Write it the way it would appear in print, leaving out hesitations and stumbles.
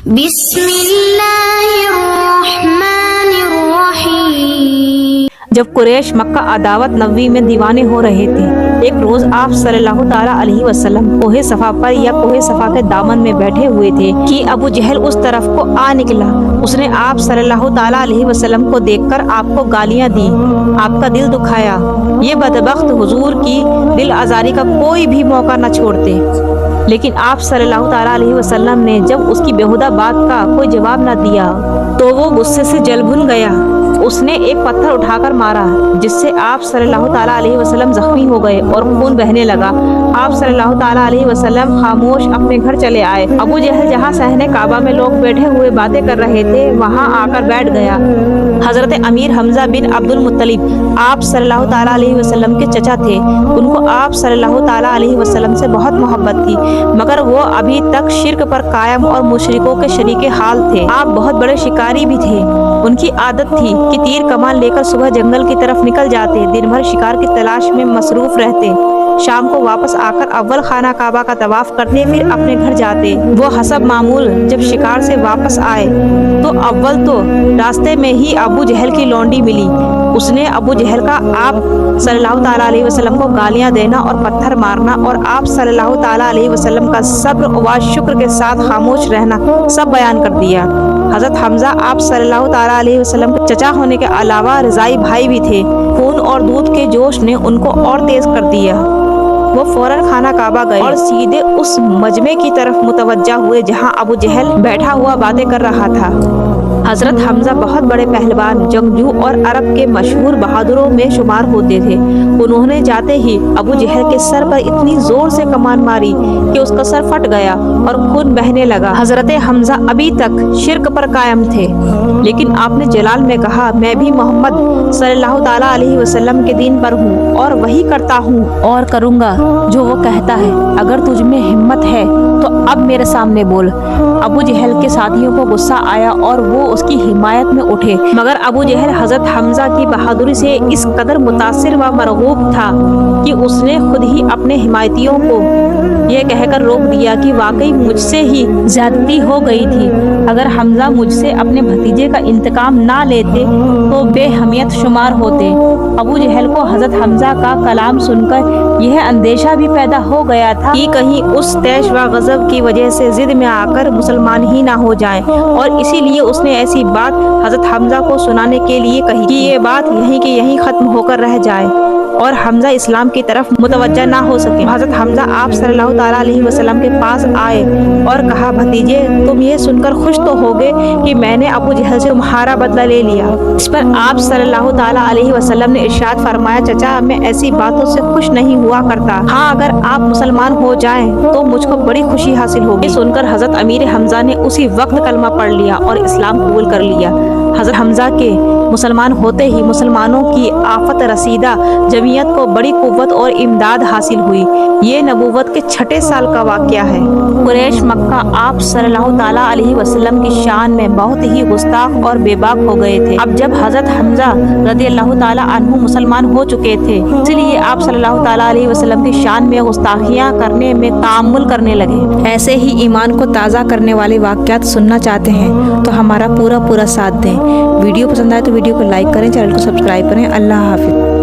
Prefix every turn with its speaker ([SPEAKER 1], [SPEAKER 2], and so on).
[SPEAKER 1] بسم اللہ الرحمن الرحیم۔
[SPEAKER 2] جب قریش مکہ عداوت نبوی میں دیوانے ہو رہے تھے، ایک روز آپ صلی اللہ تعالیٰ علیہ وسلم کوہ صفا پر یا کوہ صفا کے دامن میں بیٹھے ہوئے تھے کہ ابو جہل اس طرف کو آ نکلا۔ اس نے آپ صلی اللہ تعالیٰ علیہ وسلم کو دیکھ کر آپ کو گالیاں دی، آپ کا دل دکھایا۔ یہ بدبخت حضور کی دل آزاری کا کوئی بھی موقع نہ چھوڑتے، لیکن آپ صلی اللہ تعالیٰ علیہ وسلم نے جب اس کی بیہودہ بات کا کوئی جواب نہ دیا تو وہ غصے سے جل بھن گیا۔ اس نے ایک پتھر اٹھا کر مارا، جس سے آپ صلی اللہ تعالیٰ علیہ وسلم زخمی ہو گئے اور خون بہنے لگا۔ آپ صلی اللہ تعالیٰ علیہ وسلم خاموش اپنے گھر چلے آئے۔ ابو جہل جہاں صحن کعبہ میں لوگ بیٹھے ہوئے باتیں کر رہے تھے، وہاں آ کر بیٹھ گیا۔ حضرت امیر حمزہ بن عبد المطلب آپ صلی اللہ تعالیٰ علیہ وسلم کے چچا تھے۔ ان کو آپ صلی اللہ تعالیٰ علیہ وسلم سے بہت محبت تھی، مگر وہ ابھی تک شرک پر قائم اور مشرکوں کے شریک حال تھے۔ آپ بہت بڑے شکاری بھی تھے۔ ان کی عادت تھی کہ تیر کمان لے کر صبح جنگل کی طرف نکل جاتے، دن بھر شکار کی تلاش میں مصروف رہتے، شام کو واپس آ کر اول خانہ کعبہ کا طواف کرتے، پھر اپنے گھر جاتے۔ وہ حسب معمول جب شکار سے واپس آئے تو اول تو راستے میں ہی ابو جہل کی لونڈی ملی۔ اس نے ابو جہل کا آپ صلی اللہ تعالیٰ علیہ وسلم کو گالیاں دینا اور پتھر مارنا اور آپ صلی اللہ تعالیٰ علیہ وسلم کا صبر و شکر کے ساتھ خاموش رہنا سب بیان کر دیا۔ حضرت حمزہ آپ صلی اللہ تعالیٰ علیہ وسلم کے چچا ہونے کے علاوہ رضائی بھائی بھی تھے۔ خون اور دودھ کے جوش نے ان کو اور تیز کر دیا۔ وہ فوراً خانہ کعبہ گئے اور سیدھے اس مجمع کی طرف متوجہ ہوئے جہاں ابو جہل بیٹھا ہوا باتیں کر رہا تھا۔ حضرت حمزہ بہت بڑے پہلوان، جنگجو اور عرب کے مشہور بہادروں میں شمار ہوتے تھے۔ انہوں نے جاتے ہی ابو جہل کے سر پر اتنی زور سے کمان ماری کہ اس کا سر پھٹ گیا اور خون بہنے لگا۔ حضرت حمزہ ابھی تک شرک پر قائم تھے، لیکن آپ نے جلال میں کہا، میں بھی محمد صلی اللہ تعالیٰ علیہ وسلم کے دین پر ہوں اور وہی کرتا ہوں اور کروں گا جو وہ کہتا ہے۔ اگر تجھ میں ہمت ہے تو اب میرے سامنے بول۔ ابو جہل کے ساتھیوں کو غصہ آیا اور وہ اس کی حمایت میں اٹھے، مگر ابو جہل حضرت حمزہ کی بہادری سے اس قدر متاثر و مرغوب تھا کہ اس نے خود ہی اپنے حمایتیوں کو یہ کہہ کر روک دیا کہ واقعی مجھ سے ہی زیادتی ہو گئی تھی۔ اگر حمزہ مجھ سے اپنے بھتیجے کا انتقام نہ لیتے تو بے حمیت شمار ہوتے۔ ابو جہل کو حضرت حمزہ کا کلام سن کر یہ اندیشہ بھی پیدا ہو گیا تھا کہ کہیں اس طیش و غضب کی وجہ سے ضد میں آ کر مسلمان ہی نہ ہو جائیں، اور اسی لیے اس نے ایسی بات حضرت حمزہ کو سنانے کے لیے کہی کہ یہ بات یہیں کے یہیں ختم ہو کر رہ جائے اور حمزہ اسلام کی طرف متوجہ نہ ہو سکے۔ حضرت حمزہ آپ صلی اللہ تعالیٰ علیہ وسلم کے پاس آئے اور کہا، بھتیجے تم یہ سن کر خوش تو ہوگے کہ میں نے ابو جہل سے تمہارا بدلہ لے لیا۔ اس پر آپ صلی اللہ تعالیٰ علیہ وسلم نے ارشاد فرمایا، چچا میں ایسی باتوں سے خوش نہیں ہوا کرتا، ہاں اگر آپ مسلمان ہو جائیں تو مجھ کو بڑی خوشی حاصل ہوگی۔ یہ سن کر حضرت امیر حمزہ نے اسی وقت کلمہ پڑھ لیا اور اسلام قبول کر لیا۔ حضرت حمزہ کے مسلمان ہوتے ہی مسلمانوں کی آفت رسیدہ جمعیت کو بڑی قوت اور امداد حاصل ہوئی۔ یہ نبوت کے 6 سال کا واقعہ ہے۔ قریش مکہ آپ صلی اللہ تعالیٰ علیہ وسلم کی شان میں بہت ہی گستاخ اور بے باک ہو گئے تھے۔ اب جب حضرت حمزہ رضی اللہ تعالیٰ عنہ مسلمان ہو چکے تھے، اس لیے آپ صلی اللہ تعالیٰ علیہ وسلم کی شان میں گستاخیاں کرنے میں تعامل کرنے لگے۔ ایسے ہی ایمان کو تازہ کرنے والے واقعات سننا چاہتے ہیں تو ہمارا پورا ساتھ دیں۔ ویڈیو پسند آئے تو ویڈیو کو لائک کریں، چینل کو سبسکرائب کریں۔ اللہ حافظ۔